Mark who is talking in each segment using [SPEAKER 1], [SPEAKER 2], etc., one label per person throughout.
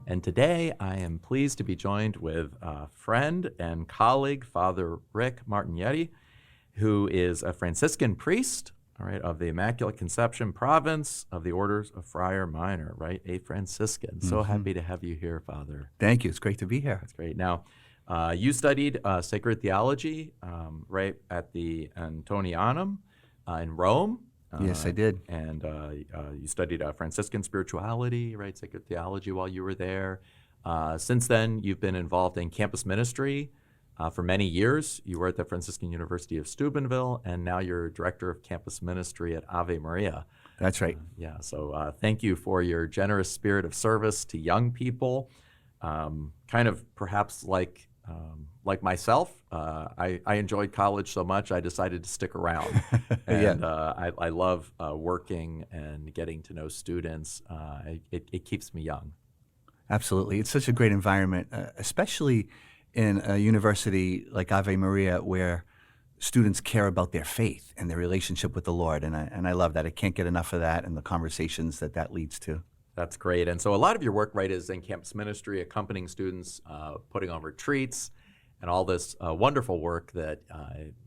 [SPEAKER 1] And today I am pleased to be joined with a friend and colleague, Father Rick Martignetti, who is a Franciscan priest, all right, of the Immaculate Conception Province of the Orders of Friar Minor, right? A Franciscan. So happy to have you here, Father.
[SPEAKER 2] Thank you. It's great to be here.
[SPEAKER 1] That's great. Now, you studied sacred theology, right, at the Antonianum in Rome.
[SPEAKER 2] Yes, I did.
[SPEAKER 1] And you studied Franciscan spirituality, right, sacred theology while you were there. Since then, you've been involved in campus ministry for many years. You were at the Franciscan University of Steubenville, and now you're director of campus ministry at Ave Maria.
[SPEAKER 2] That's right.
[SPEAKER 1] So thank you for your generous spirit of service to young people. Kind of perhaps like myself, I enjoyed college so much I decided to stick around. And I love working and getting to know students. It keeps me young.
[SPEAKER 2] Absolutely. It's such a great environment, especially in a university like Ave Maria where students care about their faith and their relationship with the Lord. And I love that. I can't get enough of that and the conversations that leads to.
[SPEAKER 1] That's great. And so a lot of your work, right, is in campus ministry, accompanying students, putting on retreats, and all this wonderful work that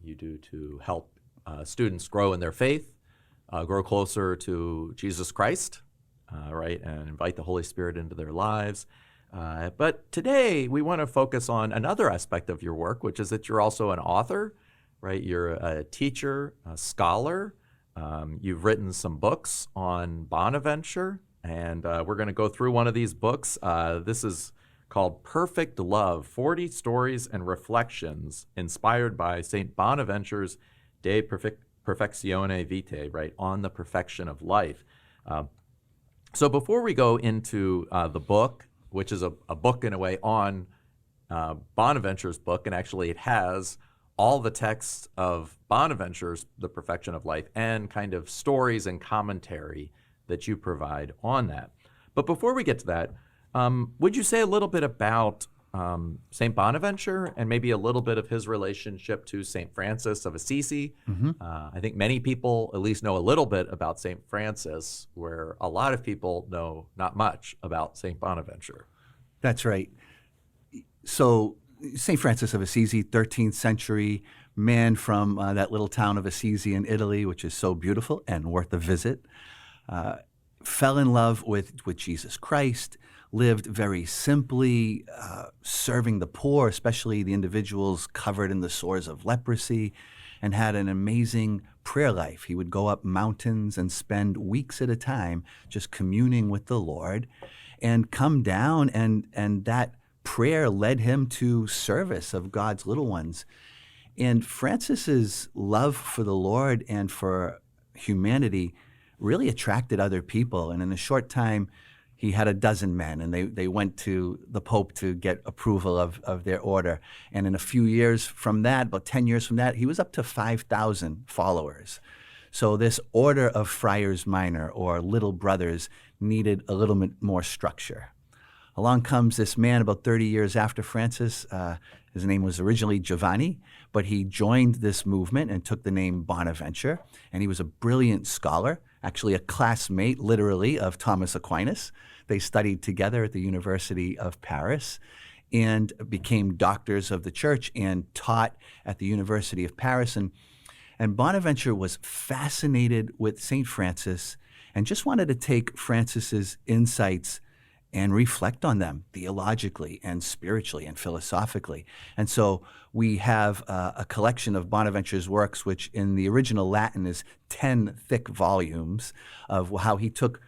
[SPEAKER 1] you do to help students grow in their faith, grow closer to Jesus Christ, right, and invite the Holy Spirit into their lives. But today we want to focus on another aspect of your work, which is that you're also an author, right? You're a teacher, a scholar. You've written some books on Bonaventure. And we're going to go through one of these books. This is called Perfect Love, 40 Stories and Reflections Inspired by Saint Bonaventure's De Perfectione Vitae, right, on the perfection of life. So before we go into the book, which is a book in a way on Bonaventure's book, and actually it has all the texts of Bonaventure's The Perfection of Life and kind of stories and commentary that you provide on that. But before we get to that, would you say a little bit about St. Bonaventure and maybe a little bit of his relationship to St. Francis of Assisi? I think many people at least know a little bit about St. Francis, where a lot of people know not much about St. Bonaventure.
[SPEAKER 2] That's right. So St. Francis of Assisi, 13th century man from that little town of Assisi in Italy, which is so beautiful and worth a visit. Fell in love with Jesus Christ, lived very simply, serving the poor, especially the individuals covered in the sores of leprosy, and had an amazing prayer life. He would go up mountains and spend weeks at a time just communing with the Lord and come down, and that prayer led him to service of God's little ones. And Francis's love for the Lord and for humanity really attracted other people. And in a short time, he had a dozen men, and they went to the Pope to get approval of their order. And in a few years from that, about 10 years from that, he was up to 5,000 followers. So this order of friars minor, or little brothers, needed a little bit more structure. Along comes this man about 30 years after Francis. His name was originally Giovanni, but he joined this movement and took the name Bonaventure. And he was a brilliant scholar, actually a classmate, literally, of Thomas Aquinas. They studied together at the University of Paris and became doctors of the church and taught at the University of Paris. And Bonaventure was fascinated with St. Francis and just wanted to take Francis's insights and reflect on them theologically and spiritually and philosophically. And so we have a collection of Bonaventure's works, which in the original Latin is 10 thick volumes of how he took.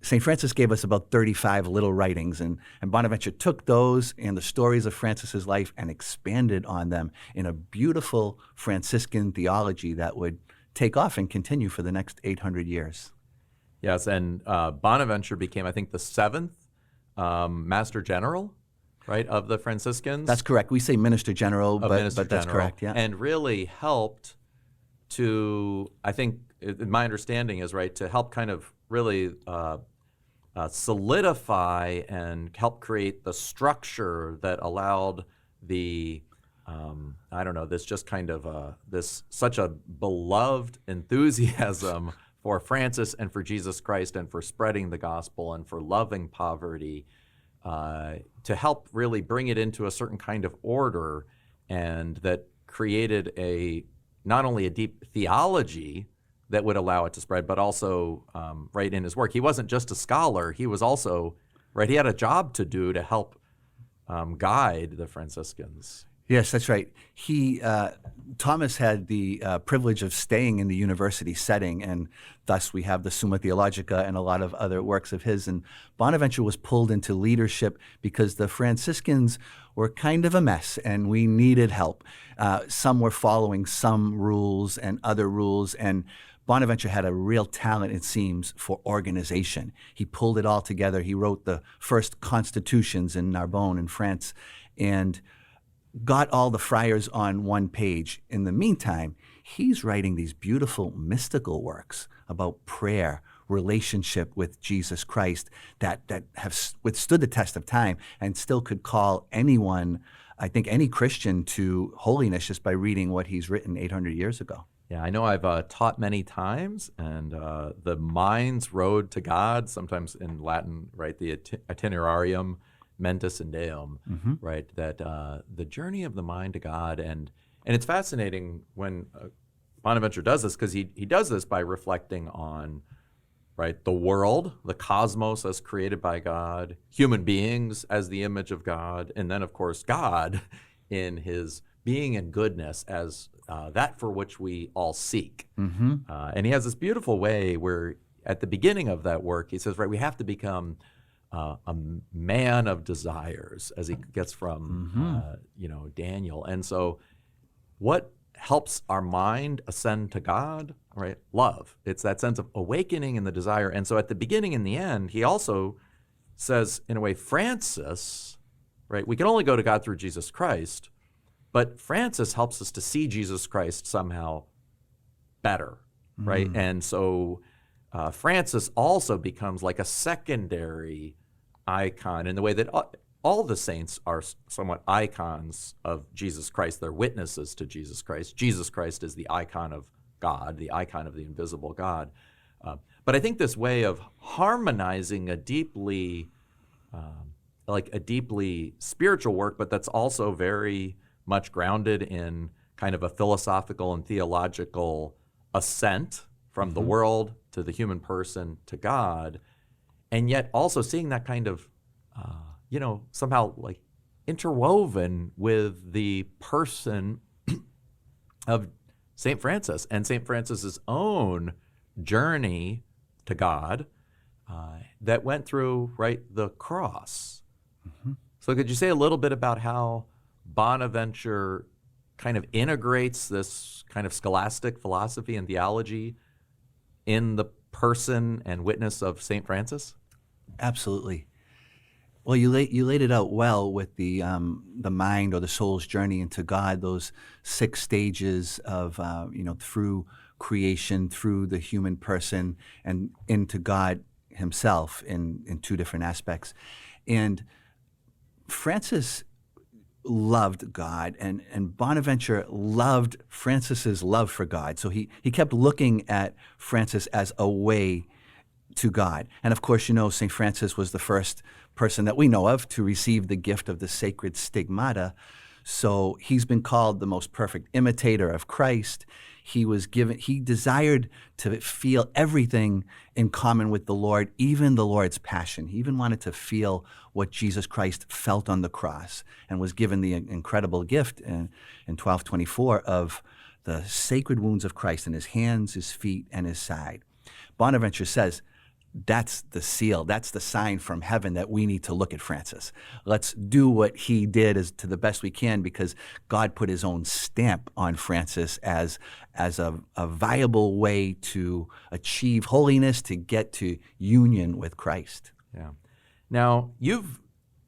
[SPEAKER 2] St. Francis gave us about 35 little writings, and Bonaventure took those and the stories of Francis's life and expanded on them in a beautiful Franciscan theology that would take off and continue for the next 800 years.
[SPEAKER 1] Yes, and Bonaventure became, I think, the seventh Master General, right, of the Franciscans.
[SPEAKER 2] That's correct. We say Minister General, but that's correct, yeah.
[SPEAKER 1] And really helped to, I think, my understanding is, right, to help kind of really solidify and help create the structure that allowed the, this just kind of, this such a beloved enthusiasm for Francis and for Jesus Christ and for spreading the gospel and for loving poverty to help really bring it into a certain kind of order, and that created not only a deep theology that would allow it to spread, but also right in his work. He wasn't just a scholar; he was also he had a job to do to help guide the Franciscans.
[SPEAKER 2] Yes, that's right. Thomas had the privilege of staying in the university setting, and thus we have the Summa Theologica and a lot of other works of his. And Bonaventure was pulled into leadership because the Franciscans were kind of a mess, and we needed help. Some were following some rules and other rules, and Bonaventure had a real talent, it seems, for organization. He pulled it all together. He wrote the first constitutions in Narbonne in France, and got all the friars on one page. In the meantime, he's writing these beautiful mystical works about prayer, relationship with Jesus Christ that have withstood the test of time and still could call anyone, I think any Christian, to holiness just by reading what he's written 800 years ago.
[SPEAKER 1] Yeah, I know I've taught many times, and the mind's road to God, sometimes in Latin, the itinerarium mentis in Deum, right? That the journey of the mind to God, and it's fascinating when Bonaventure does this, because he does this by reflecting on the world, the cosmos as created by God, human beings as the image of God, and then of course God in his being and goodness as that for which we all seek. And he has this beautiful way where at the beginning of that work he says, we have to become a man of desires, as he gets from Daniel. And so what helps our mind ascend to God? Love. It's that sense of awakening in the desire. And so at the beginning and the end, he also says, in a way, Francis, we can only go to God through Jesus Christ, but Francis helps us to see Jesus Christ somehow better, And so Francis also becomes like a secondary icon in the way that all the saints are somewhat icons of Jesus Christ. They're witnesses to Jesus Christ. Jesus Christ is the icon of God, the icon of the invisible God. But I think this way of harmonizing a deeply spiritual work, but that's also very much grounded in kind of a philosophical and theological ascent from the world to the human person to God, and yet also seeing that kind of, somehow interwoven with the person of St. Francis and St. Francis's own journey to God that went through, the cross. So could you say a little bit about how Bonaventure kind of integrates this kind of scholastic philosophy and theology in the person and witness of St. Francis?
[SPEAKER 2] Absolutely. Well, you laid it out well with the mind or the soul's journey into God, those 6 stages of, through creation, through the human person, and into God himself in 2 different aspects. And Francis loved God, and Bonaventure loved Francis's love for God. So he kept looking at Francis as a way to God. And of course, St. Francis was the first person that we know of to receive the gift of the sacred stigmata. So he's been called the most perfect imitator of Christ. He desired to feel everything in common with the Lord, even the Lord's passion. He even wanted to feel what Jesus Christ felt on the cross, and was given the incredible gift in 1224 of the sacred wounds of Christ in his hands, his feet, and his side. Bonaventure says, that's the seal, that's the sign from heaven that we need to look at Francis. Let's do what he did to the best we can, because God put his own stamp on Francis as a viable way to achieve holiness, to get to union with Christ.
[SPEAKER 1] Yeah. Now, you've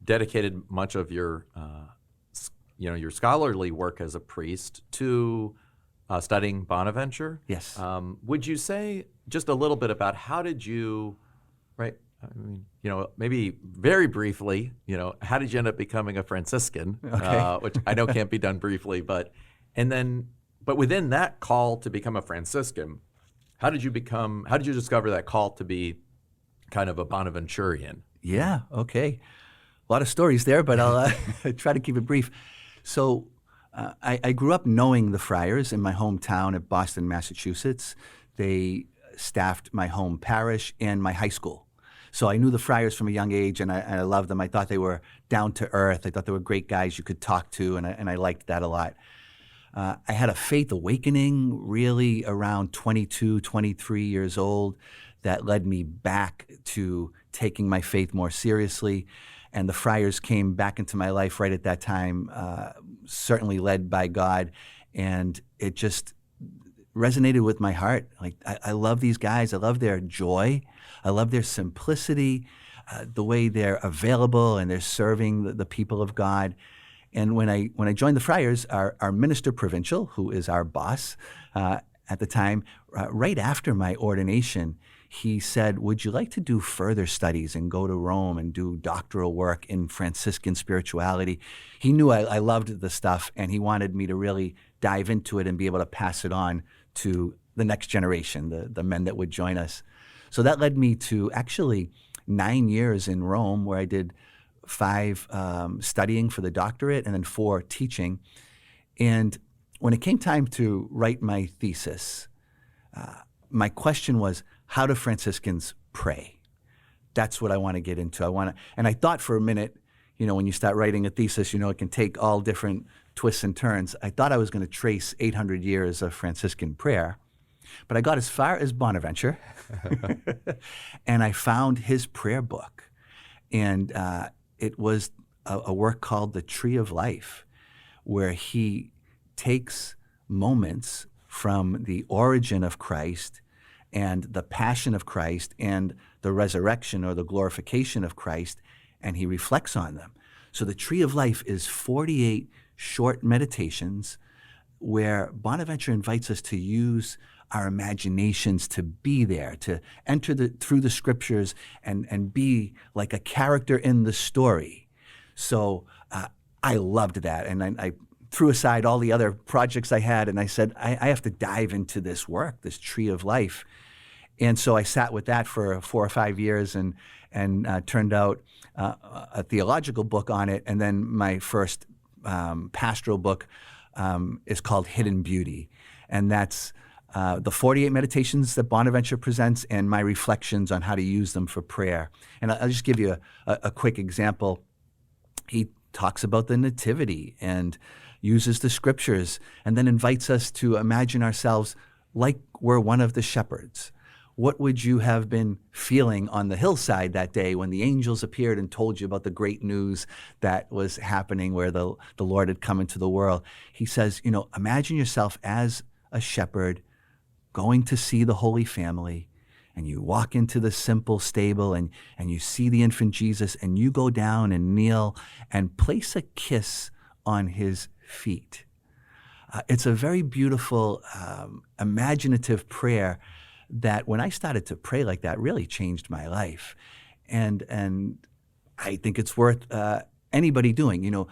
[SPEAKER 1] dedicated much of your scholarly work as a priest to studying Bonaventure.
[SPEAKER 2] Yes.
[SPEAKER 1] Would you say just a little bit about how did you, maybe very briefly, how did you end up becoming a Franciscan?
[SPEAKER 2] Okay.
[SPEAKER 1] Which I know can't be done briefly, but within that call to become a Franciscan, how did you discover that call to be kind of a Bonaventurian?
[SPEAKER 2] Yeah, okay. lot of stories there, but I'll try to keep it brief. So I grew up knowing the friars in my hometown of Boston, Massachusetts. They staffed my home parish and my high school. So I knew the friars from a young age, and I loved them. I thought they were down to earth. I thought they were great guys you could talk to, and I liked that a lot. I had a faith awakening really around 22, 23 years old that led me back to taking my faith more seriously. And the friars came back into my life right at that time, certainly led by God. And it just resonated with my heart. Like, I love these guys. I love their joy. I love their simplicity, the way they're available and they're serving the people of God. And when I joined the friars, our minister provincial, who is our boss at the time, right after my ordination, he said, would you like to do further studies and go to Rome and do doctoral work in Franciscan spirituality? He knew I loved the stuff, and he wanted me to really dive into it and be able to pass it on to the next generation, the men that would join us. So that led me to actually 9 years in Rome, where I did 5 studying for the doctorate and then 4 teaching. And when it came time to write my thesis, my question was, how do Franciscans pray? That's what I want to get into. And I thought for a minute, when you start writing a thesis, it can take all different twists and turns. I thought I was going to trace 800 years of Franciscan prayer, but I got as far as Bonaventure, and I found his prayer book. And it was a work called The Tree of Life, where he takes moments from the origin of Christ and the passion of Christ and the resurrection or the glorification of Christ, and he reflects on them. So the Tree of Life is 48 short meditations where Bonaventure invites us to use our imaginations to be there, to enter through the scriptures and be like a character in the story. So I loved that, and I threw aside all the other projects I had, and I said, I have to dive into this work, this Tree of Life. And so I sat with that for 4 or 5 years and turned out a theological book on it. And then my first pastoral book is called Hidden Beauty. And that's the 48 meditations that Bonaventure presents and my reflections on how to use them for prayer. And I'll just give you a quick example. He talks about the nativity and uses the scriptures and then invites us to imagine ourselves like we're one of the shepherds. What would you have been feeling on the hillside that day when the angels appeared and told you about the great news that was happening where the Lord had come into the world? He says, imagine yourself as a shepherd going to see the Holy Family, and you walk into the simple stable and you see the infant Jesus, and you go down and kneel and place a kiss on his feet. It's a very beautiful, imaginative prayer that when I started to pray like that really changed my life. And I think it's worth anybody doing,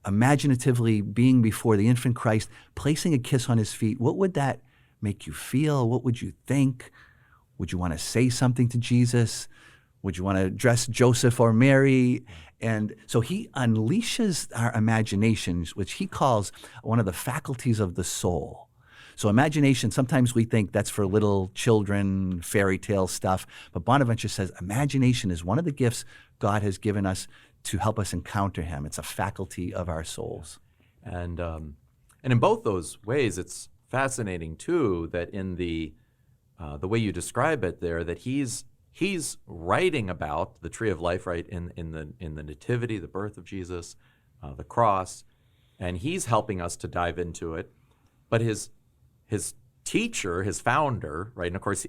[SPEAKER 2] imaginatively being before the infant Christ, placing a kiss on his feet. What would that make you feel? What would you think? Would you want to say something to Jesus? Would you want to address Joseph or Mary? And so he unleashes our imaginations, which he calls one of the faculties of the soul. So imagination, sometimes we think that's for little children, fairy tale stuff, but Bonaventure says imagination is one of the gifts God has given us to help us encounter him. It's a faculty of our souls.
[SPEAKER 1] And in both those ways, it's fascinating too that in the way you describe it there, that he's writing about the Tree of Life, right, in the Nativity, the birth of Jesus, the cross, and he's helping us to dive into it. But his teacher, his founder, right, and of course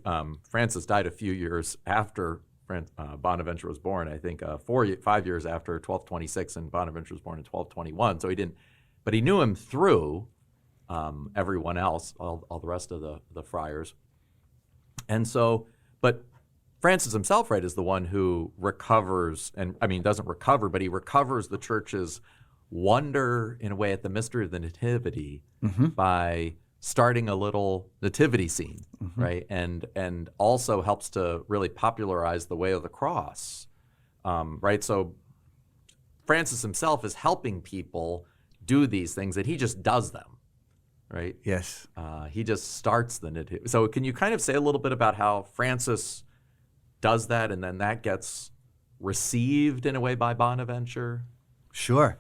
[SPEAKER 1] Francis died a few years after Bonaventure was born. I think 5 years after 1226, and Bonaventure was born in 1221. So he knew him through everyone else, all the rest of the friars. And so, but Francis himself, right, is the one who recovers, doesn't recover, but he recovers the church's wonder in a way at the mystery of the Nativity by starting a little nativity scene, right, and also helps to really popularize the way of the cross, right. So Francis himself is helping people do these things, and he just does them, right?
[SPEAKER 2] Yes.
[SPEAKER 1] He just starts the nativity. So can you kind of say a little bit about how Francis does that, and then that gets received in a way by Bonaventure?
[SPEAKER 2] Sure.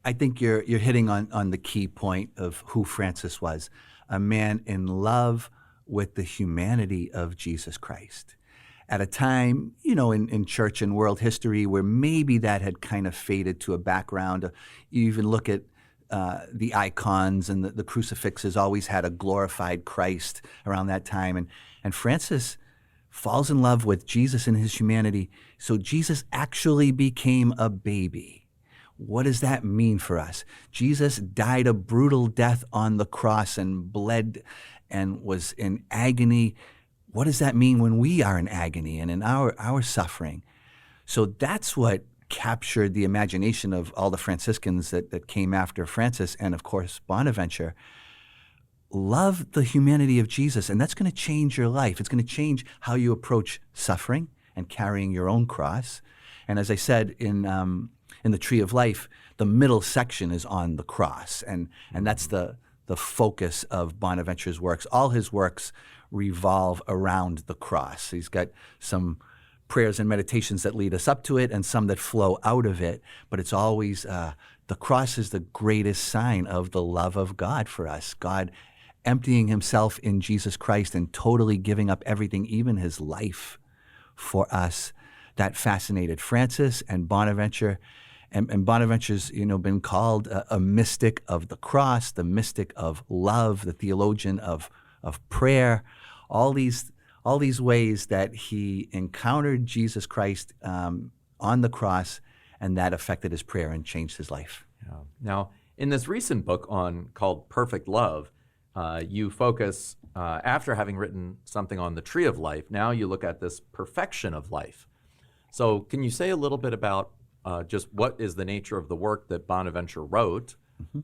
[SPEAKER 2] I think you're hitting on the key point of who Francis was, a man in love with the humanity of Jesus Christ. At a time, in church and world history where maybe that had kind of faded to a background. You even look at the icons, and the crucifixes always had a glorified Christ around that time. And Francis falls in love with Jesus and his humanity. So Jesus actually became a baby. What does that mean for us? Jesus died a brutal death on the cross and bled and was in agony. What does that mean when we are in agony and in our suffering? So that's what captured the imagination of all the Franciscans that came after Francis, and of course Bonaventure. Love the humanity of Jesus, and that's going to change your life. It's going to change how you approach suffering and carrying your own cross. And as I said in the Tree of Life, the middle section is on the cross, and that's the focus of Bonaventure's works. All his works revolve around the cross. He's got some prayers and meditations that lead us up to it and some that flow out of it, but it's always the cross is the greatest sign of the love of God for us. God emptying himself in Jesus Christ and totally giving up everything, even his life, for us. That fascinated Francis and Bonaventure. And Bonaventure's, been called a mystic of the cross, the mystic of love, the theologian of prayer. All these ways that he encountered Jesus Christ on the cross, and that affected his prayer and changed his life.
[SPEAKER 1] Yeah. Now, in this recent book called Perfect Love, you focus, after having written something on the Tree of Life, now you look at this perfection of life. So can you say a little bit about just what is the nature of the work that Bonaventure wrote?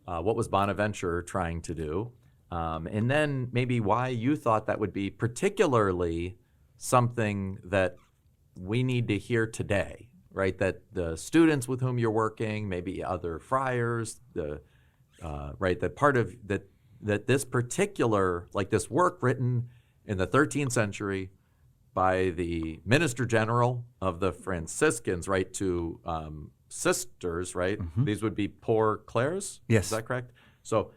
[SPEAKER 1] What was Bonaventure trying to do? And then maybe why you thought that would be particularly something that we need to hear today, right? That the students with whom you're working, maybe other friars, right, that part of that this particular, like this work written in the 13th century by the Minister General of the Franciscans, right, to sisters, right? These would be poor Clairs?
[SPEAKER 2] Yes.
[SPEAKER 1] Is that correct? So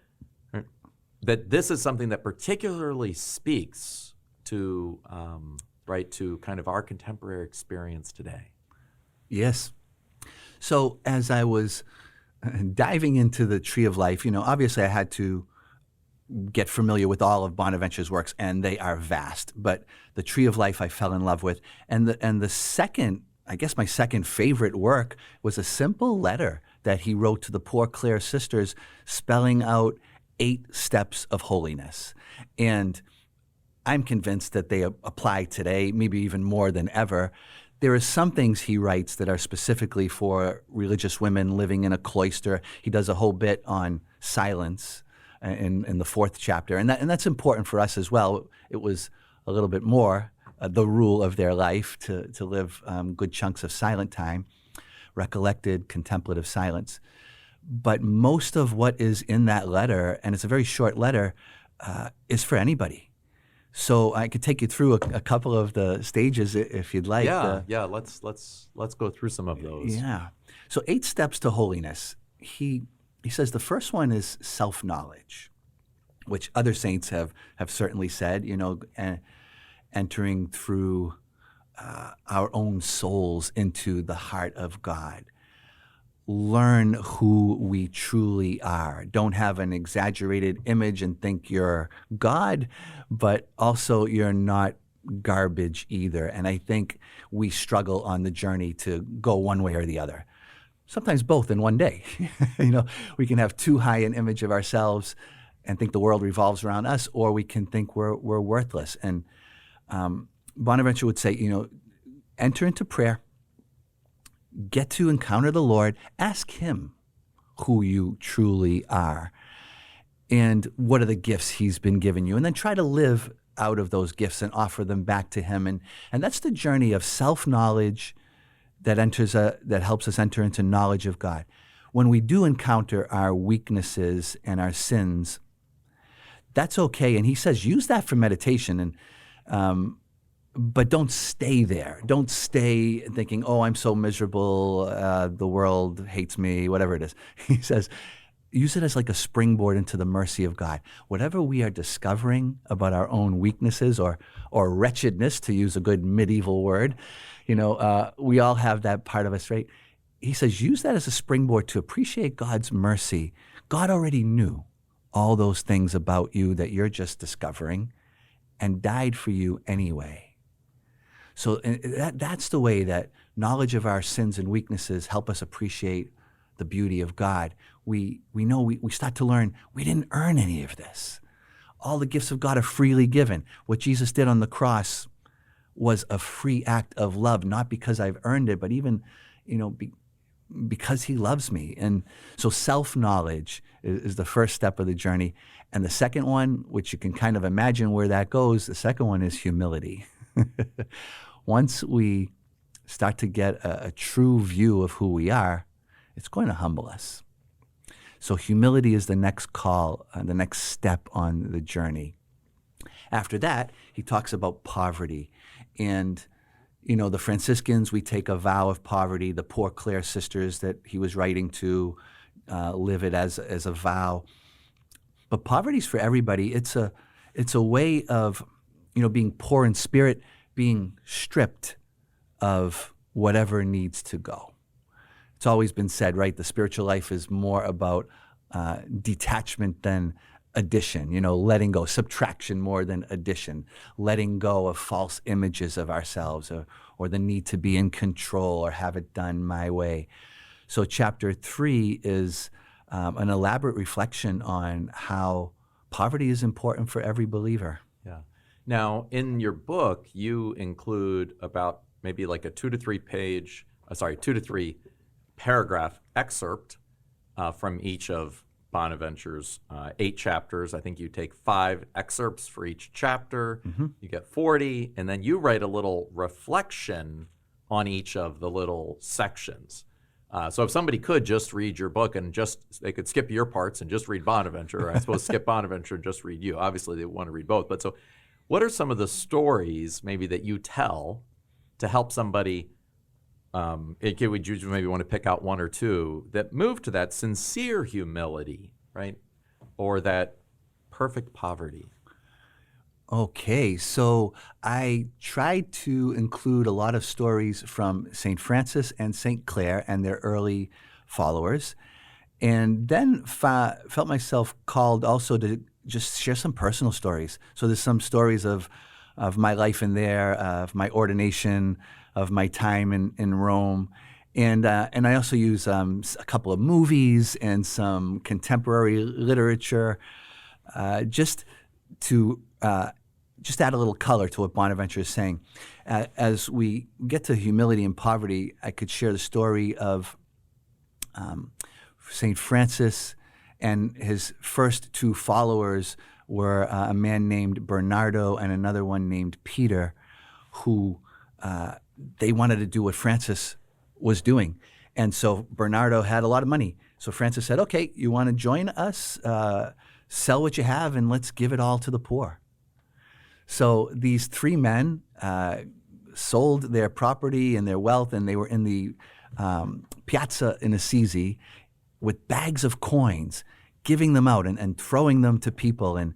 [SPEAKER 1] that this is something that particularly speaks to, right, to kind of our contemporary experience today.
[SPEAKER 2] Yes. So as I was diving into the Tree of Life, obviously I had to get familiar with all of Bonaventure's works, and they are vast. But the Tree of Life I fell in love with. And the second, I guess my second favorite work was a simple letter that he wrote to the poor Clair sisters spelling out 8 steps of holiness. And I'm convinced that they apply today, maybe even more than ever. There are some things he writes that are specifically for religious women living in a cloister. He does a whole bit on silence in the 4th chapter, and that's important for us as well. It was a little bit more the rule of their life to live good chunks of silent time, recollected contemplative silence. But most of what is in that letter, and it's a very short letter, is for anybody. So I could take you through a couple of the stages if you'd like.
[SPEAKER 1] Yeah. Let's go through some of those.
[SPEAKER 2] Yeah. So 8 steps to holiness. He says the first one is self-knowledge, which other saints have certainly said, entering through our own souls into the heart of God. Learn who we truly are. Don't have an exaggerated image and think you're God, but also you're not garbage either. And I think we struggle on the journey to go one way or the other. Sometimes both in one day. We can have too high an image of ourselves and think the world revolves around us, or we can think we're worthless. And Bonaventure would say, enter into prayer, get to encounter the Lord, ask him who you truly are and what are the gifts he's been giving you, and then try to live out of those gifts and offer them back to him. And that's the journey of self-knowledge that helps us enter into knowledge of God. When we do encounter our weaknesses and our sins, that's okay. And he says, use that for meditation, but don't stay there. Don't stay thinking, oh, I'm so miserable, the world hates me, whatever it is. He says, use it as like a springboard into the mercy of God. Whatever we are discovering about our own weaknesses or wretchedness, to use a good medieval word, we all have that part of us, right? He says, use that as a springboard to appreciate God's mercy. God already knew all those things about you that you're just discovering and died for you anyway. So that's the way that knowledge of our sins and weaknesses help us appreciate the beauty of God. We know we start to learn we didn't earn any of this. All the gifts of God are freely given. What Jesus did on the cross was a free act of love, not because I've earned it, but even, because he loves me. And so self-knowledge is the first step of the journey. And the second one, which you can kind of imagine where that goes, the second one is humility. Once we start to get a true view of who we are, it's going to humble us. So humility is the next call, the next step on the journey. After that, he talks about poverty. And, the Franciscans, we take a vow of poverty. The poor Clair sisters that he was writing to live it as a vow. But poverty's for everybody. It's a way of, being poor in spirit, being stripped of whatever needs to go. It's always been said, right? The spiritual life is more about detachment than addition, letting go, subtraction more than addition, letting go of false images of ourselves or the need to be in control or have it done my way. So chapter 3 is an elaborate reflection on how poverty is important for every believer.
[SPEAKER 1] Yeah. Now, in your book, you include about maybe like a 2 to 3 paragraph excerpt from each of Bonaventure's 8 chapters. I think you take 5 excerpts for each chapter. Mm-hmm. You get 40, and then you write a little reflection on each of the little sections. So if somebody could just read your book and they could skip your parts and just read Bonaventure, or I suppose skip Bonaventure and just read you. Obviously, they want to read both. But so what are some of the stories maybe that you tell to help somebody, would you maybe want to pick out 1 or 2 that move to that sincere humility, right? Or that perfect poverty?
[SPEAKER 2] Okay, so I tried to include a lot of stories from St. Francis and St. Clair and their early followers, and then felt myself called also to just share some personal stories. So there's some stories of my life in there, of my ordination, of my time in Rome. And I also use a couple of movies and some contemporary literature just to add a little color to what Bonaventure is saying. As we get to humility and poverty, I could share the story of St. Francis, and his first 2 followers were a man named Bernardo and another one named Peter, who they wanted to do what Francis was doing. And so Bernardo had a lot of money. So Francis said, okay, you want to join us? Sell what you have and let's give it all to the poor. So these 3 men sold their property and their wealth, and they were in the piazza in Assisi with bags of coins, giving them out and throwing them to people. And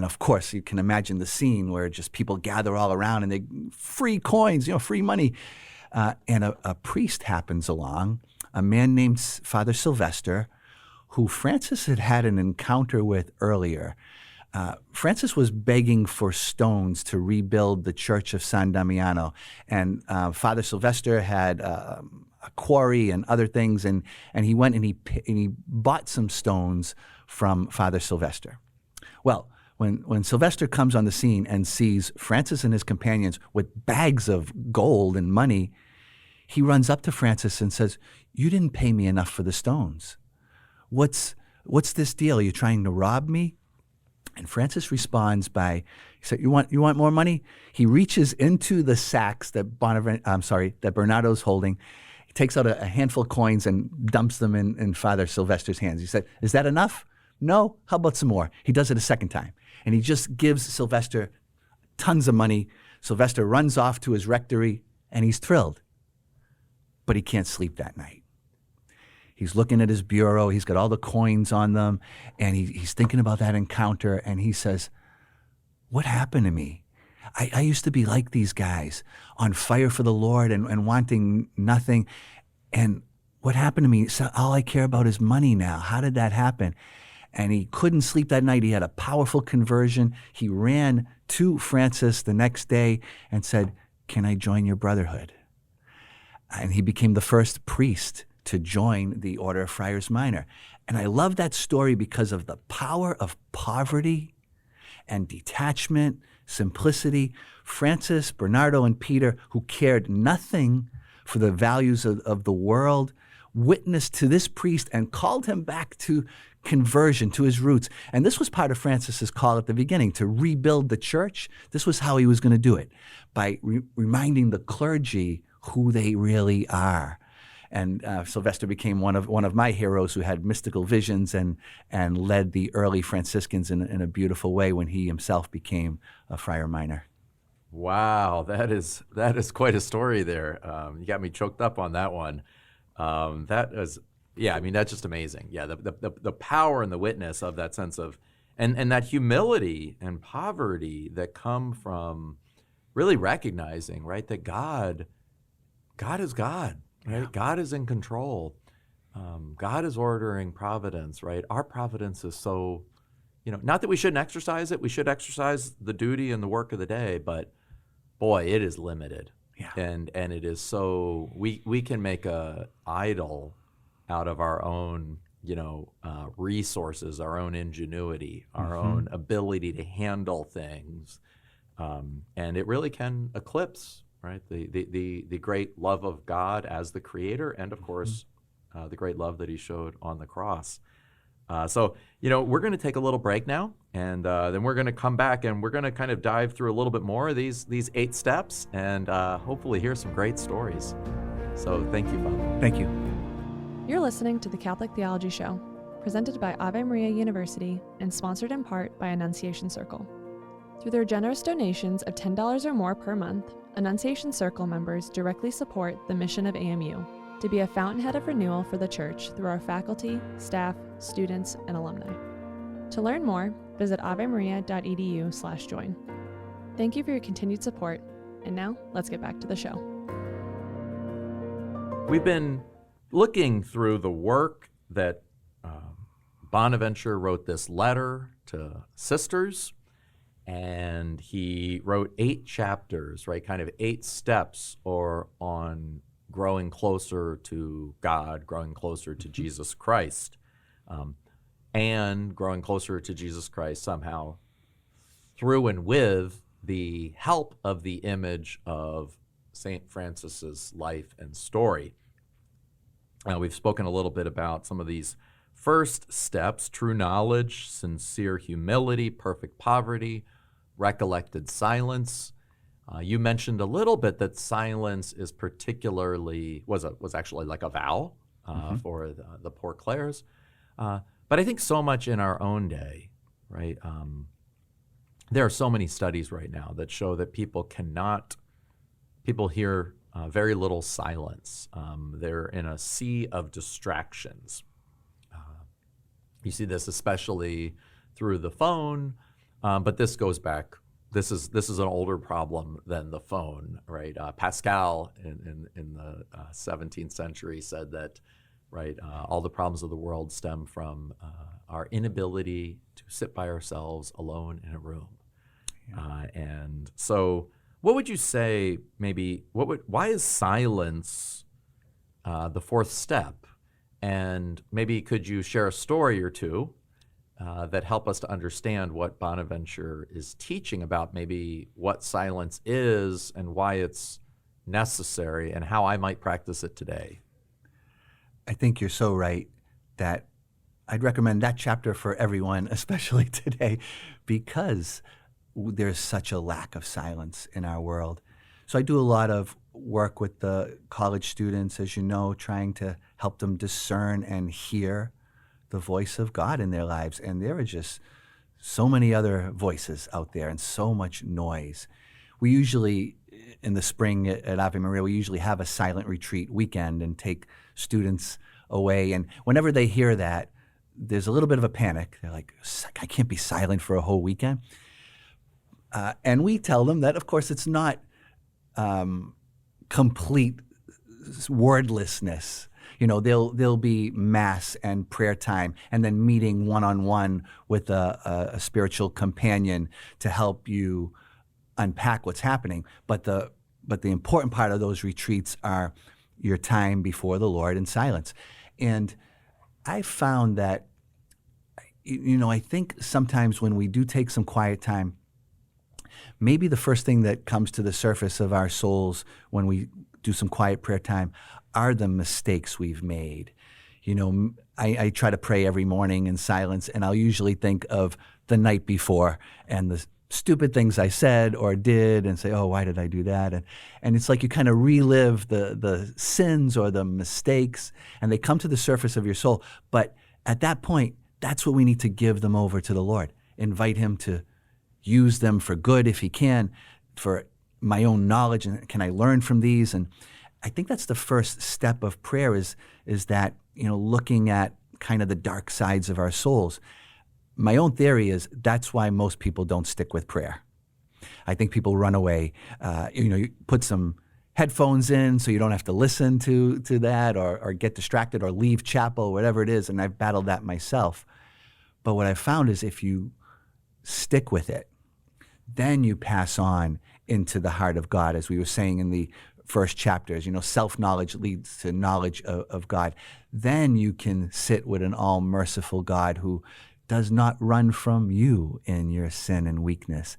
[SPEAKER 2] of course, you can imagine the scene where just people gather all around and they free coins, free money. And a priest happens along, a man named Father Sylvester, who Francis had an encounter with earlier. Francis was begging for stones to rebuild the church of San Damiano, and Father Sylvester had a quarry and other things, and he went and he bought some stones from Father Sylvester. Well, when Sylvester comes on the scene and sees Francis and his companions with bags of gold and money, he runs up to Francis and says, "You didn't pay me enough for the stones. What's this deal? Are you trying to rob me?" And Francis responds by, he said, you want more money? He reaches into the sacks that Bernardo's holding. He takes out a handful of coins and dumps them in Father Sylvester's hands. He said, is that enough? No? How about some more? He does it a second time. And he just gives Sylvester tons of money. Sylvester runs off to his rectory, and he's thrilled. But he can't sleep that night. He's looking at his bureau. He's got all the coins on them, and he's thinking about that encounter, and he says, what happened to me? I used to be like these guys, on fire for the Lord and wanting nothing. And what happened to me? So all I care about is money now. How did that happen? And he couldn't sleep that night. He had a powerful conversion. He ran to Francis the next day and said, can I join your brotherhood? And he became the first priest to join the Order of Friars Minor. And I love that story because of the power of poverty and detachment, simplicity. Francis, Bernardo, and Peter, who cared nothing for the values of the world, witnessed to this priest and called him back to conversion, to his roots. And this was part of Francis's call at the beginning, to rebuild the church. This was how he was going to do it, by reminding the clergy who they really are. And Sylvester became one of my heroes, who had mystical visions and led the early Franciscans in a beautiful way when he himself became a friar minor.
[SPEAKER 1] Wow, that is quite a story there. You got me choked up on that one. That's just amazing. Yeah, the power and the witness of that sense of, and that humility and poverty that come from really recognizing, right, that God is God. Right? Yeah. God is in control. God is ordering providence, right? Our providence is so, not that we shouldn't exercise it. We should exercise the duty and the work of the day, but boy, it is limited.
[SPEAKER 2] Yeah.
[SPEAKER 1] And it is so, we can make a idol out of our own, resources, our own ingenuity, our own ability to handle things. And it really can eclipse, right, the great love of God as the creator, and of course, the great love that he showed on the cross. So we're going to take a little break now, and then we're going to come back, and we're going to kind of dive through a little bit more of these 8 steps, and hopefully hear some great stories. So thank you, Father.
[SPEAKER 2] Thank you.
[SPEAKER 3] You're listening to the Catholic Theology Show, presented by Ave Maria University and sponsored in part by Annunciation Circle. Through their generous donations of $10 or more per month, Annunciation Circle members directly support the mission of AMU to be a fountainhead of renewal for the Church through our faculty, staff, students, and alumni. To learn more, visit avemaria.edu/join. Thank you for your continued support, and now let's get back to the show.
[SPEAKER 1] We've been looking through the work that Bonaventure wrote this letter to sisters, and he wrote 8 chapters, right, kind of 8 steps on growing closer to God, growing closer to Jesus Christ, and growing closer to Jesus Christ somehow through and with the help of the image of St. Francis's life and story. We've spoken a little bit about some of these first steps: true knowledge, sincere humility, perfect poverty, recollected silence. You mentioned a little bit that silence is was actually like a vow for the poor Clairs. But I think so much in our own day, right? There are so many studies right now that show that people hear very little silence. They're in a sea of distractions. You see this especially through the phone, but this goes back. This is an older problem than the phone, right? Pascal in the 17th century said that, right, all the problems of the world stem from our inability to sit by ourselves alone in a room. Yeah. And so, what would you say? Why is silence the 4th step? And maybe could you share a story or two that help us to understand what Bonaventure is teaching about maybe what silence is and why it's necessary and how I might practice it today?
[SPEAKER 2] I think you're so right that I'd recommend that chapter for everyone, especially today, because there's such a lack of silence in our world. So I do a lot of work with the college students, as you know, trying to help them discern and hear the voice of God in their lives. And there are just so many other voices out there and so much noise. We usually, in the spring at Ave Maria, we usually have a silent retreat weekend and take students away. And whenever they hear that, there's a little bit of a panic. They're like, I can't be silent for a whole weekend. And we tell them that, of course, it's not complete wordlessness. You know, there'll be mass and prayer time, and then meeting one-on-one with a spiritual companion to help you unpack what's happening. But the important part of those retreats are your time before the Lord in silence. And I found that, you know, I think sometimes when we do take some quiet time, maybe the first thing that comes to the surface of our souls when we do some quiet prayer time are the mistakes we've made. You know, I try to pray every morning in silence, and I'll usually think of the night before and the stupid things I said or did and say, oh, why did I do that? And it's like you kind of relive the sins or the mistakes, and they come to the surface of your soul. But at that point, that's what we need to give them over to the Lord. Invite him to use them for good if he can, for my own knowledge, and can I learn from these? And I think that's the first step of prayer is that, you know, looking at kind of the dark sides of our souls. My own theory is that's why most people don't stick with prayer. I think people run away. You put some headphones in so you don't have to listen to that or get distracted or leave chapel, whatever it is, and I've battled that myself. But what I've found is if you stick with it, then you pass on into the heart of God, as we were saying in the first chapters. You know, self-knowledge leads to knowledge of God. Then you can sit with an all-merciful God who does not run from you in your sin and weakness.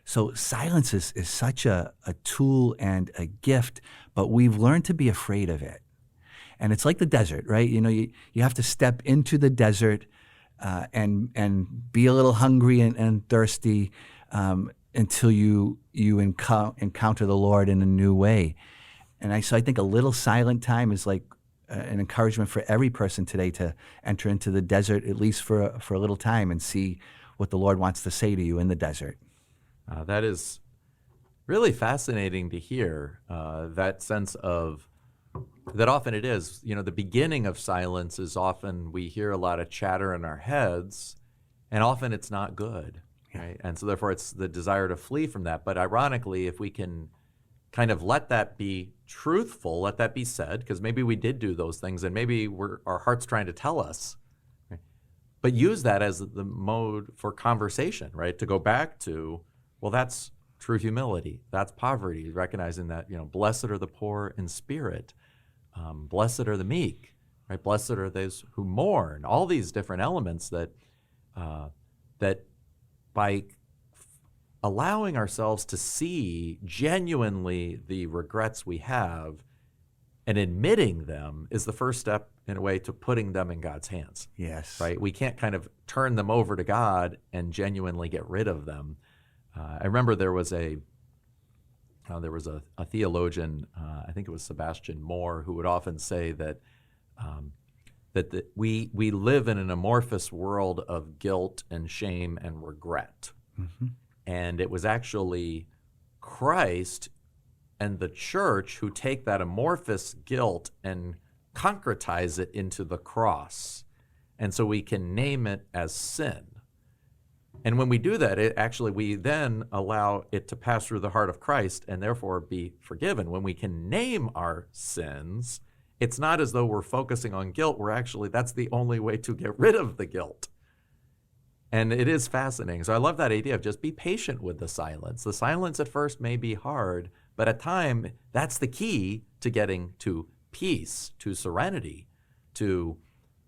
[SPEAKER 2] So silence is such a tool and a gift, but we've learned to be afraid of it. And it's like the desert, right? You know, you have to step into the desert and be a little hungry and thirsty until you encounter the Lord in a new way. And so I think a little silent time is like an encouragement for every person today to enter into the desert, at least for a little time, and see what the Lord wants to say to you in the desert.
[SPEAKER 1] That is really fascinating to hear, that sense of, that often it is, you know, the beginning of silence is often we hear a lot of chatter in our heads, and often it's not good. Right? And so therefore it's the desire to flee from that. But ironically, if we can kind of let that be truthful, let that be said, because maybe we did do those things and maybe our heart's trying to tell us, right? But use that as the mode for conversation, right? To go back to, well, that's true humility. That's poverty, recognizing that, you know, blessed are the poor in spirit. Blessed are the meek, right? Blessed are those who mourn. All these different elements that by allowing ourselves to see genuinely the regrets we have and admitting them is the first step, in a way, to putting them in God's hands.
[SPEAKER 2] Yes.
[SPEAKER 1] Right? We can't kind of turn them over to God and genuinely get rid of them. I remember there was a theologian, I think it was Sebastian Moore, who would often say that we live in an amorphous world of guilt and shame and regret. Mm-hmm. And it was actually Christ and the church who take that amorphous guilt and concretize it into the cross. And so we can name it as sin. And when we do that, we then allow it to pass through the heart of Christ and therefore be forgiven. When we can name our sins, it's not as though we're focusing on guilt. That's the only way to get rid of the guilt. And it is fascinating. So I love that idea of just be patient with the silence. The silence at first may be hard, but at time, that's the key to getting to peace, to serenity, to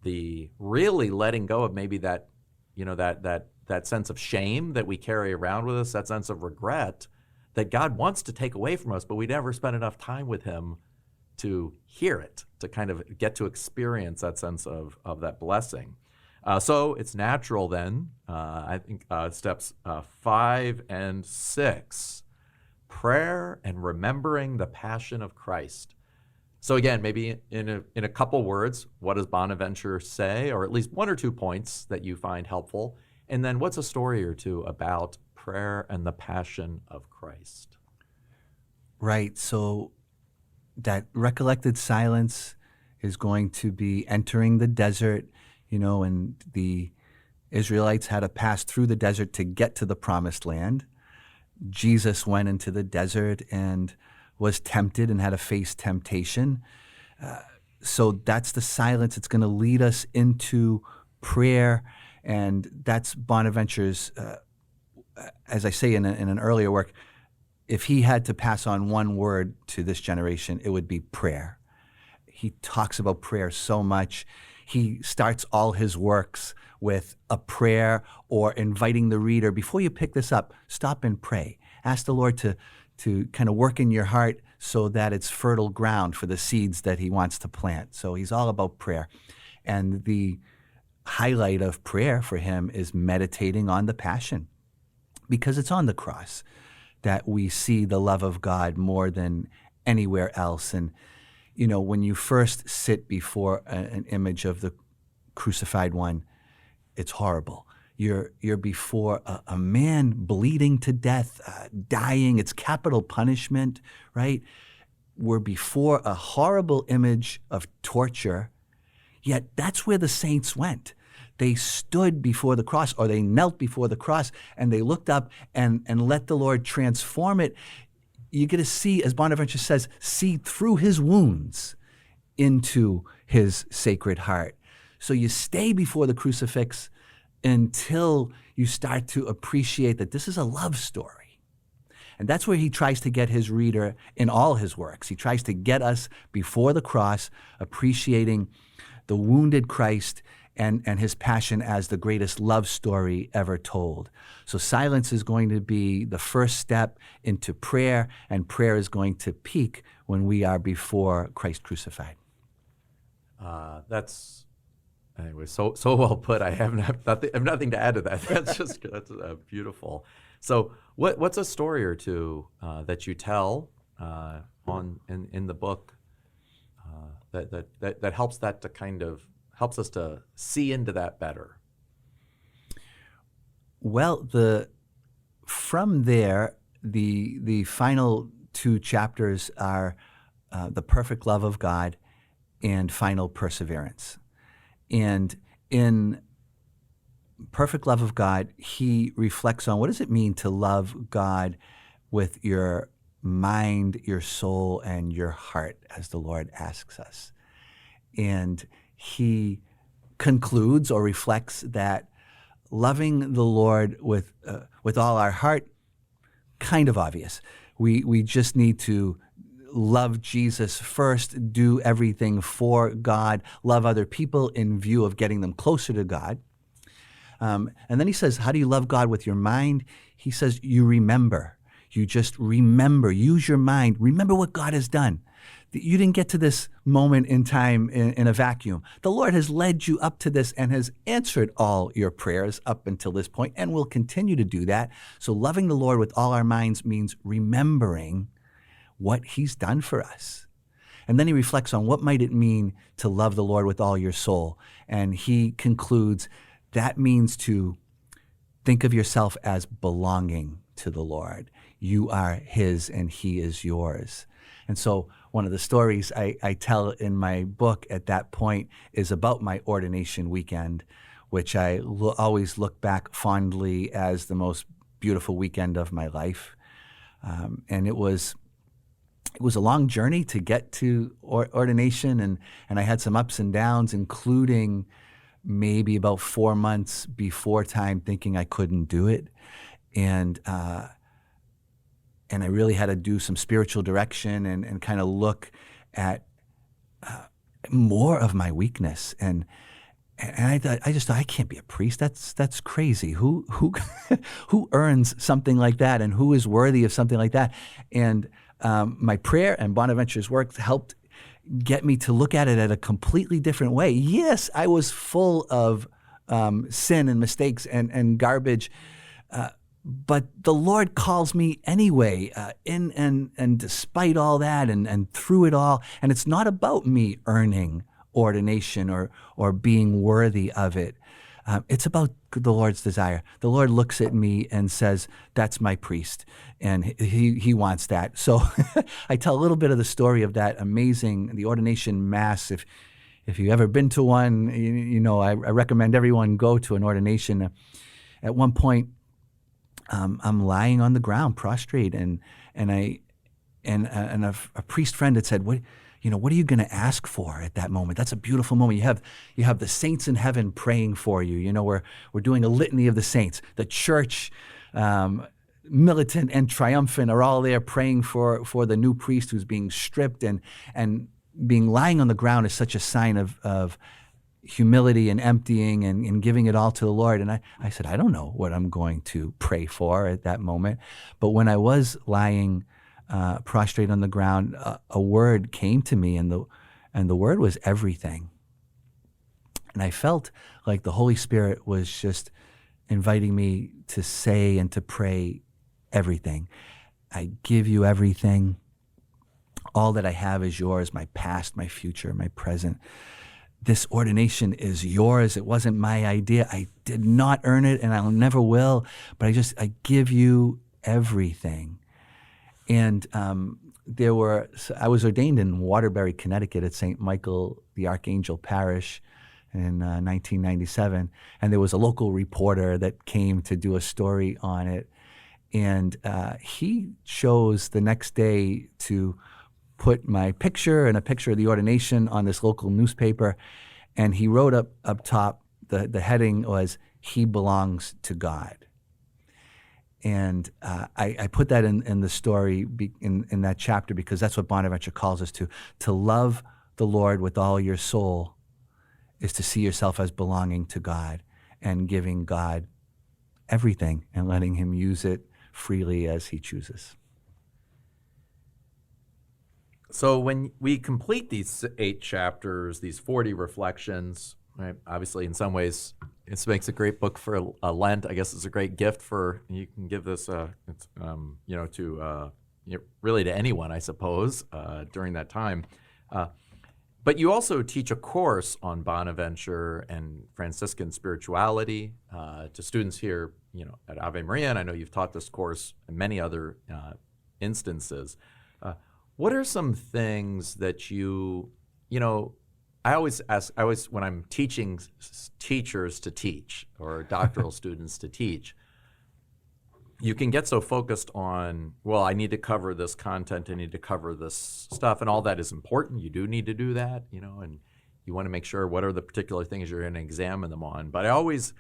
[SPEAKER 1] the really letting go of maybe that, you know, that sense of shame that we carry around with us, that sense of regret that God wants to take away from us, but we never spend enough time with him to hear it, to kind of get to experience that sense of that blessing. So it's natural then, I think steps 5 and 6, prayer and remembering the passion of Christ. So again, maybe in a couple words, what does Bonaventure say, or at least one or two points that you find helpful? And then what's a story or two about prayer and the passion of Christ?
[SPEAKER 2] Right. So that recollected silence is going to be entering the desert, and the Israelites had to pass through the desert to get to the promised land. Jesus went into the desert and was tempted and had to face temptation. So that's the silence. It's going to lead us into prayer. And that's Bonaventure's, as I say in an earlier work, if he had to pass on one word to this generation, it would be prayer. He talks about prayer so much. He starts all his works with a prayer or inviting the reader, before you pick this up, stop and pray. Ask the Lord to kind of work in your heart so that it's fertile ground for the seeds that he wants to plant. So he's all about prayer. And the highlight of prayer for him is meditating on the passion, because it's on the cross that we see the love of God more than anywhere else. And, when you first sit before an image of the crucified one, it's horrible. You're before a man bleeding to death, dying. It's capital punishment, right? We're before a horrible image of torture, yet that's where the saints went. They stood before the cross, or they knelt before the cross, and they looked up and let the Lord transform it. You get to see, as Bonaventure says, see through his wounds into his sacred heart. So you stay before the crucifix until you start to appreciate that this is a love story. And that's where he tries to get his reader in all his works. He tries to get us before the cross, appreciating the wounded Christ and his passion as the greatest love story ever told. So silence is going to be the first step into prayer, and prayer is going to peak when we are before Christ crucified.
[SPEAKER 1] That's anyway so well put. I have nothing to add to that. That's beautiful. So what's a story or two that you tell in the book that helps that to kind of helps us to see into that better?
[SPEAKER 2] Well, from there, the final two chapters are the perfect love of God and final perseverance. And in perfect love of God, he reflects on what does it mean to love God with your mind, your soul, and your heart, as the Lord asks us. And he concludes or reflects that loving the Lord with all our heart, kind of obvious. We just need to love Jesus first, do everything for God, love other people in view of getting them closer to God. And then he says, how do you love God with your mind? He says, you remember. You just remember. Use your mind. Remember what God has done. You didn't get to this moment in time in a vacuum. The Lord has led you up to this and has answered all your prayers up until this point and will continue to do that. So loving the Lord with all our minds means remembering what he's done for us. And then he reflects on what might it mean to love the Lord with all your soul. And he concludes that means to think of yourself as belonging to the Lord. You are his and he is yours. And so one of the stories I tell in my book at that point is about my ordination weekend, which I always look back fondly as the most beautiful weekend of my life. And it was a long journey to get to ordination, and I had some ups and downs, including maybe about 4 months before time thinking I couldn't do it. And I really had to do some spiritual direction and kind of look at more of my weakness. And I just thought, I can't be a priest. That's crazy. Who who earns something like that, and who is worthy of something like that? And my prayer and Bonaventure's work helped get me to look at it at a completely different way. Yes, I was full of sin and mistakes and garbage. But the Lord calls me anyway, in and despite all that and through it all. And it's not about me earning ordination or being worthy of it. It's about the Lord's desire. The Lord looks at me and says, that's my priest, and he wants that. So I tell a little bit of the story of that amazing, the ordination mass. If you've ever been to one, I recommend everyone go to an ordination. At one point, I'm lying on the ground, prostrate, and a priest friend had said, what are you going to ask for at that moment? That's a beautiful moment. You have the saints in heaven praying for you. We're doing a litany of the saints. The church, militant and triumphant, are all there praying for the new priest who's being stripped, and being lying on the ground is such a sign of humility and emptying and giving it all to the Lord. And I said, I don't know what I'm going to pray for at that moment. But when I was lying prostrate on the ground, a word came to me, and the word was everything. And I felt like the Holy Spirit was just inviting me to say and to pray everything. I give you everything. All that I have is yours, my past, my future, my present. This ordination is yours. It wasn't my idea. I did not earn it, and I never will. But I give you everything. And I was ordained in Waterbury, Connecticut, at St. Michael the Archangel Parish in 1997. And there was a local reporter that came to do a story on it. And he chose the next day to put my picture and a picture of the ordination on this local newspaper. And he wrote up top, the heading was, "He belongs to God." And I put that in the story, in that chapter, because that's what Bonaventure calls us to. To love the Lord with all your soul is to see yourself as belonging to God and giving God everything and letting him use it freely as he chooses.
[SPEAKER 1] So when we complete these 8 chapters, these 40 reflections, right? Obviously, in some ways, this makes a great book for Lent. I guess it's a great gift you can give this, really to anyone, I suppose, during that time. But you also teach a course on Bonaventure and Franciscan spirituality to students here, at Ave Maria, and I know you've taught this course in many other instances. What are some things that I always ask, when I'm teaching teachers to teach or doctoral students to teach, you can get so focused on, well, I need to cover this content, I need to cover this stuff, and all that is important. You do need to do that, and you want to make sure what are the particular things you're going to examine them on. But I always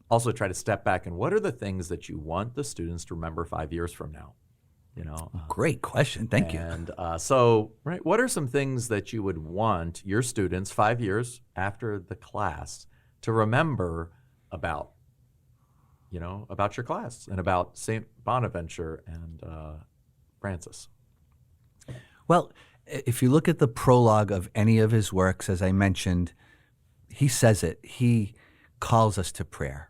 [SPEAKER 1] also try to step back and what are the things that you want the students to remember 5 years from now?
[SPEAKER 2] Great question. Thank you.
[SPEAKER 1] And right, what are some things that you would want your students 5 years after the class to remember about your class and about Saint Bonaventure and Francis?
[SPEAKER 2] Well, if you look at the prologue of any of his works, as I mentioned, he says it. He calls us to prayer.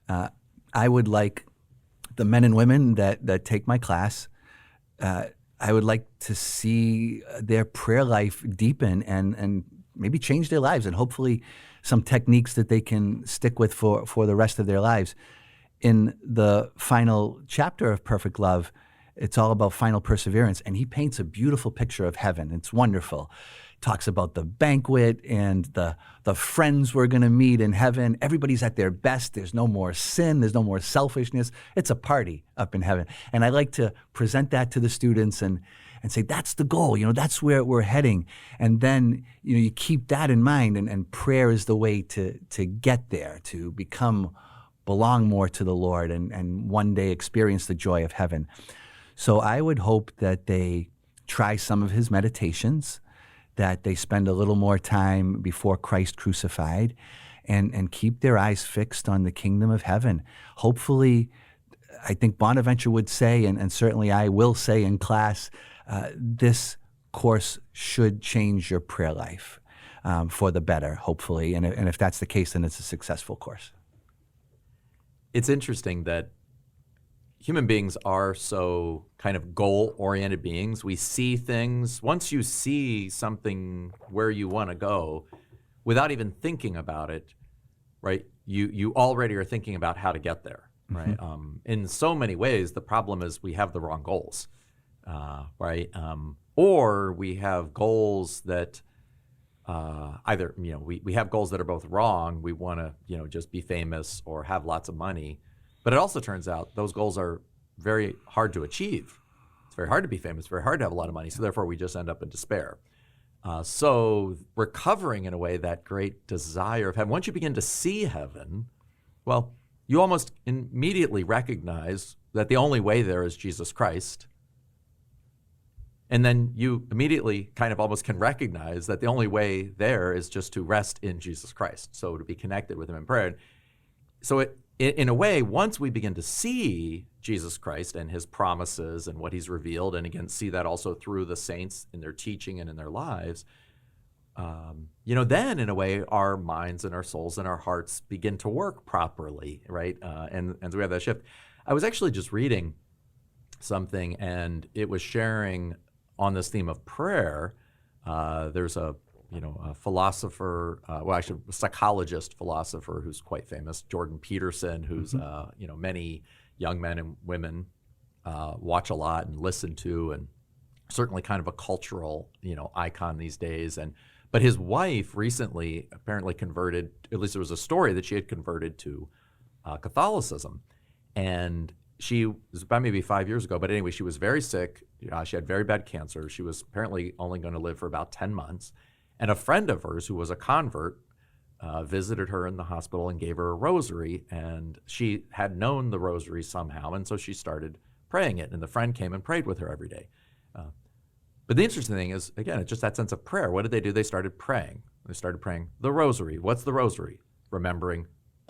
[SPEAKER 2] I would like the men and women that take my class, I would like to see their prayer life deepen and maybe change their lives, and hopefully some techniques that they can stick with for the rest of their lives. In the final chapter of Perfect Love, it's all about final perseverance, and he paints a beautiful picture of heaven. It's wonderful. Talks about the banquet and the friends we're going to meet in heaven. Everybody's at their best. There's no more sin. There's no more selfishness. It's a party up in heaven. And I like to present that to the students and say, that's the goal. That's where we're heading. And then, you keep that in mind, and prayer is the way to get there, to belong more to the Lord and one day experience the joy of heaven. So I would hope that they try some of his meditations, that they spend a little more time before Christ crucified, and keep their eyes fixed on the kingdom of heaven. Hopefully, I think Bonaventure would say, and certainly I will say in class, this course should change your prayer life. for the better, hopefully. And if that's the case, then it's a successful course.
[SPEAKER 1] It's interesting that human beings are so kind of goal-oriented beings. We see things. Once you see something where you want to go, without even thinking about it, right, you already are thinking about how to get there, right? In so many ways, the problem is we have the wrong goals, right? Or we have goals that either, we have goals that are both wrong. We want to, just be famous or have lots of money. But it also turns out those goals are very hard to achieve. It's very hard to be famous, very hard to have a lot of money. So therefore, we just end up in despair. So recovering, in a way, that great desire of heaven. Once you begin to see heaven, well, you almost immediately recognize that the only way there is Jesus Christ. And then you immediately kind of almost can recognize that the only way there is just to rest in Jesus Christ. So to be connected with him in prayer. So in a way, once we begin to see Jesus Christ and his promises and what he's revealed, and again, see that also through the saints in their teaching and in their lives, then in a way, our minds and our souls and our hearts begin to work properly, right? And so we have that shift. I was actually just reading something, and it was sharing on this theme of prayer. There's a philosopher, actually a psychologist philosopher who's quite famous, Jordan Peterson, who's, many young men and women watch a lot and listen to, and certainly kind of a cultural, icon these days. But his wife recently apparently converted, at least there was a story that she had converted to Catholicism. And she was about maybe 5 years ago, but anyway, she was very sick. She had very bad cancer. She was apparently only going to live for about 10 months. And a friend of hers who was a convert visited her in the hospital and gave her a rosary. And she had known the rosary somehow, and so she started praying it. And the friend came and prayed with her every day. But the interesting thing is, again, it's just that sense of prayer. What did they do? They started praying. They started praying the rosary. What's the rosary? Remembering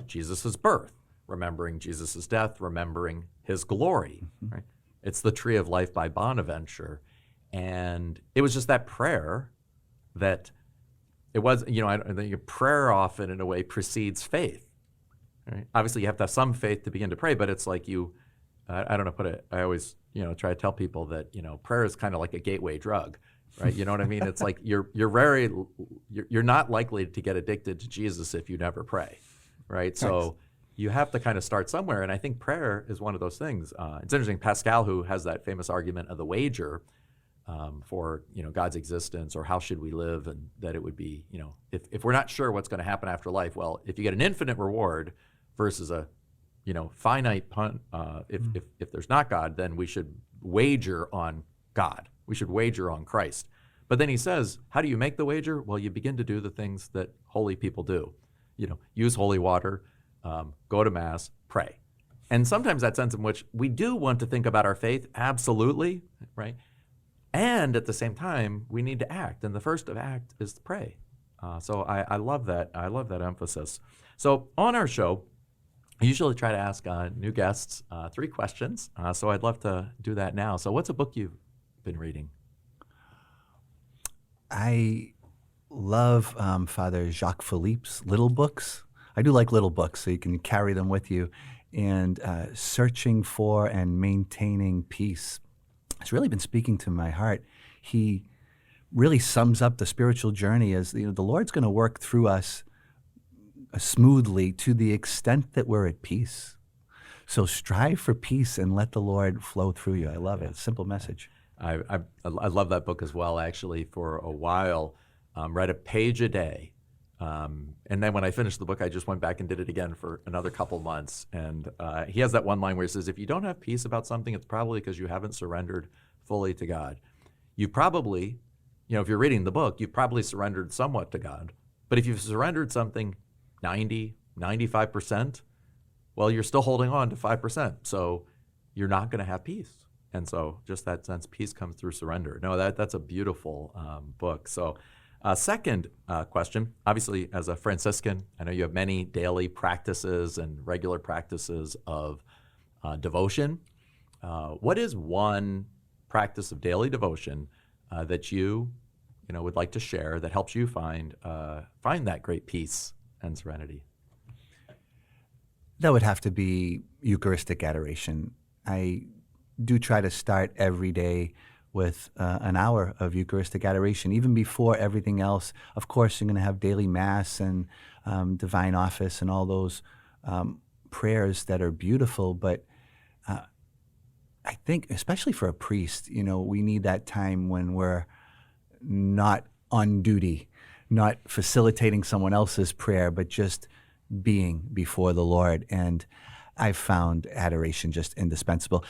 [SPEAKER 1] Jesus' birth, remembering Jesus' death, remembering his glory. Right? It's the Tree of Life by Bonaventure. And it was just that prayer that it was, I think prayer often in a way precedes faith. Right? Obviously, you have to have some faith to begin to pray, but it's like I don't know, I always, try to tell people that, prayer is kind of like a gateway drug, right? You know what I mean? It's like you're not likely to get addicted to Jesus if you never pray, right? So you have to kind of start somewhere, and I think prayer is one of those things. It's interesting, Pascal, who has that famous argument of the wager for, God's existence or how should we live, and that it would be, if we're not sure what's going to happen after life, well, if you get an infinite reward versus a finite if there's not God, then we should wager on God. We should wager on Christ. But then he says, how do you make the wager? Well, you begin to do the things that holy people do. Use holy water, go to Mass, pray. And sometimes that sense in which we do want to think about our faith, absolutely, right? And at the same time, we need to act. And the first of act is to pray. So I love that. I love that emphasis. So on our show, I usually try to ask new guests 3 questions, so I'd love to do that now. So what's a book you've been reading?
[SPEAKER 2] I love Father Jacques Philippe's little books. I do like little books, so you can carry them with you. And Searching for and Maintaining Peace. It's really been speaking to my heart. He really sums up the spiritual journey as the Lord's going to work through us smoothly to the extent that we're at peace. So strive for peace and let the Lord flow through you. I love it. Simple message.
[SPEAKER 1] I love that book as well, actually. For a while, read a page a day. And then when I finished the book, I just went back and did it again for another couple months. And he has that one line where he says, if you don't have peace about something, it's probably because you haven't surrendered fully to God. You probably, if you're reading the book, you've probably surrendered somewhat to God. But if you've surrendered something 90, 95%, well, you're still holding on to 5%. So you're not going to have peace. And so just that sense, peace comes through surrender. No, that's a beautiful book. So second question, obviously as a Franciscan, I know you have many daily practices and regular practices of devotion. What is one practice of daily devotion that you would like to share that helps you find that great peace and serenity?
[SPEAKER 2] That would have to be Eucharistic adoration. I do try to start every day with an hour of Eucharistic adoration, even before everything else. Of course, you're going to have daily Mass and divine office and all those prayers that are beautiful, but I think, especially for a priest, we need that time when we're not on duty, not facilitating someone else's prayer, but just being before the Lord. And I've found adoration just indispensable.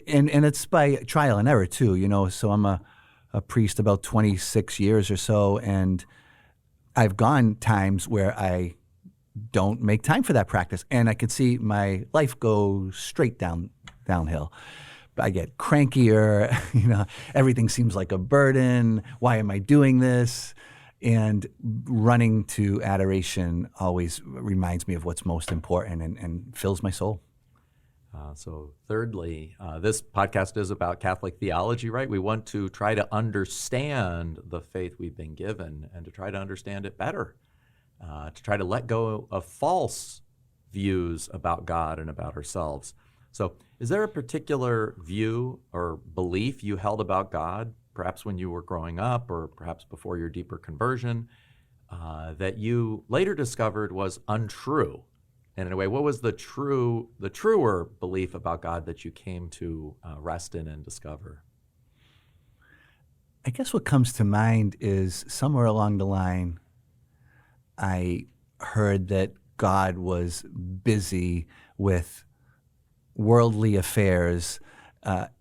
[SPEAKER 2] And it's by trial and error too, so I'm a priest about 26 years or so, and I've gone times where I don't make time for that practice, and I could see my life go straight downhill. I get crankier, everything seems like a burden. Why am I doing this? And running to adoration always reminds me of what's most important and fills my soul.
[SPEAKER 1] So thirdly, this podcast is about Catholic theology, right? We want to try to understand the faith we've been given and to try to understand it better, to try to let go of false views about God and about ourselves. So is there a particular view or belief you held about God, perhaps when you were growing up or perhaps before your deeper conversion, that you later discovered was untrue? And in a way, what was the truer belief about God that you came to rest in and discover?
[SPEAKER 2] I guess what comes to mind is somewhere along the line, I heard that God was busy with worldly affairs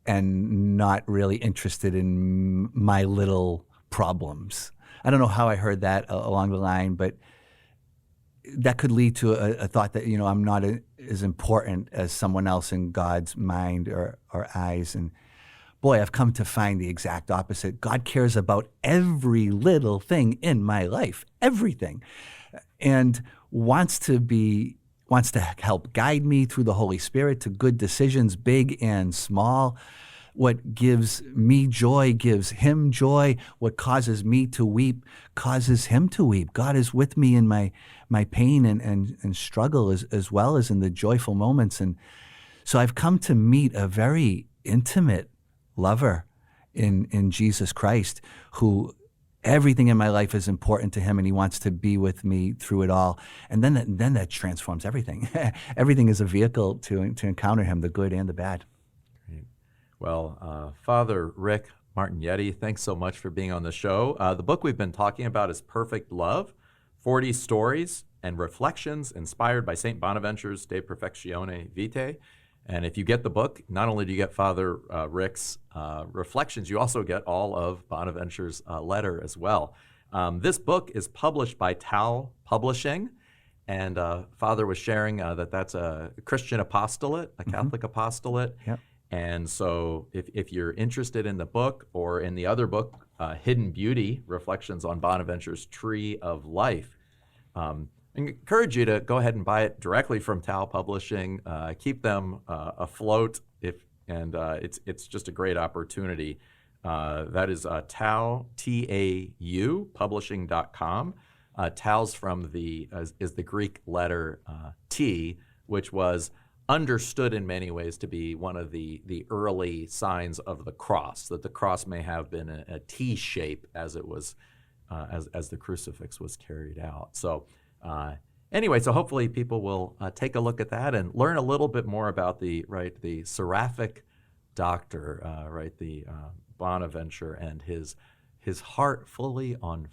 [SPEAKER 2] and not really interested in my little problems. I don't know how I heard that along the line, but that could lead to a thought that, I'm not as important as someone else in God's mind or eyes. And boy, I've come to find the exact opposite. God cares about every little thing in my life, everything, and wants to help guide me through the Holy Spirit to good decisions, big and small. What gives me joy gives him joy. What causes me to weep causes him to weep. God is with me in my pain and struggle as well as in the joyful moments. And so I've come to meet a very intimate lover in Jesus Christ, who everything in my life is important to him, and he wants to be with me through it all. And then that transforms everything. Everything is a vehicle to encounter him, the good and the bad.
[SPEAKER 1] Great. Well, Father Rick Martignetti, thanks so much for being on the show. The book we've been talking about is Perfect Love, 40 Stories and Reflections inspired by Saint Bonaventure's De Perfectione Vitae. And if you get the book, not only do you get Father Rick's reflections, you also get all of Bonaventure's letter as well. This book is published by Tau Publishing, and Father was sharing that's a Christian apostolate, a Catholic apostolate.
[SPEAKER 2] Yep.
[SPEAKER 1] And so if you're interested in the book or in the other book, Hidden Beauty, Reflections on Bonaventure's Tree of Life, I encourage you to go ahead and buy it directly from Tau Publishing. Keep them afloat, it's just a great opportunity. That is Tau, T-A-U, publishing.com. Tau's from is the Greek letter T, which was understood in many ways to be one of the early signs of the cross, that the cross may have been a T shape as it was, as the crucifix was carried out. So anyway, so hopefully people will take a look at that and learn a little bit more about the Seraphic Doctor, the Bonaventure and his heart fully on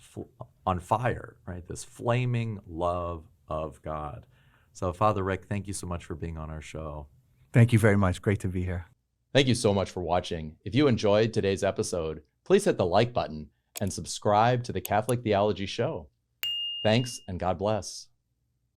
[SPEAKER 1] fire, right? This flaming love of God. So Father Rick, thank you so much for being on our show.
[SPEAKER 2] Thank you very much. Great to be here.
[SPEAKER 1] Thank you so much for watching. If you enjoyed today's episode, please hit the like button and subscribe to the Catholic Theology Show. Thanks, and God bless.